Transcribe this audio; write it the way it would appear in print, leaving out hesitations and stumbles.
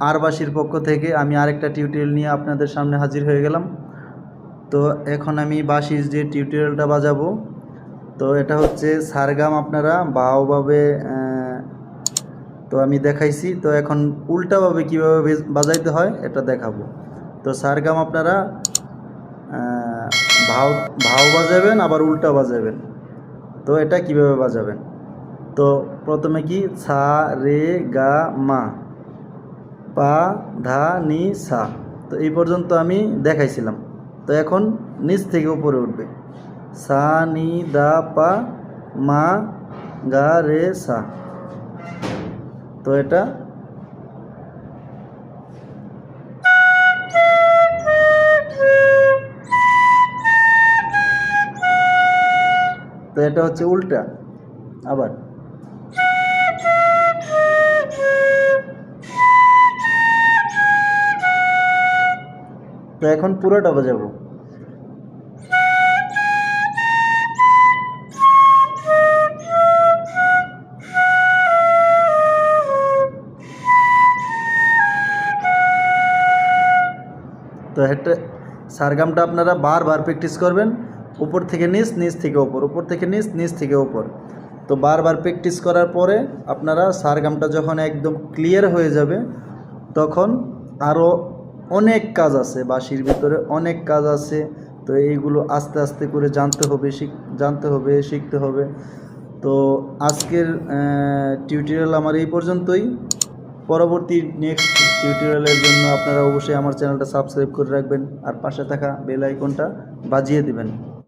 আর বাঁশির পক্ষ থেকে আমি আরেকটা টিউটোরিয়াল নিয়ে আপনাদের সামনে হাজির হয়ে গেলাম। তো এখন আমি বাঁশির যে টিউটোরিয়ালটা বাজাবো, তো এটা হচ্ছে সারগাম। আপনারা বাওভাবে তো আমি দেখাইছি, তো এখন উল্টাভাবে কীভাবে বাজাইতে হয় এটা দেখাবো। তো সারগাম আপনারা ভাও ভাও বাজাবেন, আবার উল্টা বাজাবেন। তো এটা কিভাবে বাজাবেন, তো প্রথমে কি সা রে গা মা পা ধা নি সা, তো এই পর্যন্ত আমি দেখাইছিলাম। তো এখন নিচ থেকে উপরে উঠবে সা নি দা পা মা গা রে সা। তো এটা তো এটা হচ্ছে উল্টা। আবার তো এখন পুরোটা বাজাবো। তো এটা সারগামটা আপনারা বারবার প্র্যাকটিস করবেন, উপর থেকে নিচ, নিচ থেকে ওপর, উপর থেকে নিচ, নিচ থেকে ওপর। তো বারবার প্র্যাকটিস করার পরে আপনারা সারগামটা যখন একদম ক্লিয়ার হয়ে যাবে, তখন আরও অনেক কাজ আছে, বাঁশির ভিতরে অনেক কাজ আছে। তো এইগুলো আস্তে আস্তে করে জানতে হবে, শিখতে হবে। তো আজকের টিউটোরিয়াল আমার এই পর্যন্তই। পরবর্তী নেক্সট টিউটোরিয়ালের জন্য আপনারা অবশ্যই আমার চ্যানেলটা সাবস্ক্রাইব করে রাখবেন, আর পাশে থাকা বেল আইকনটা বাজিয়ে দিবেন।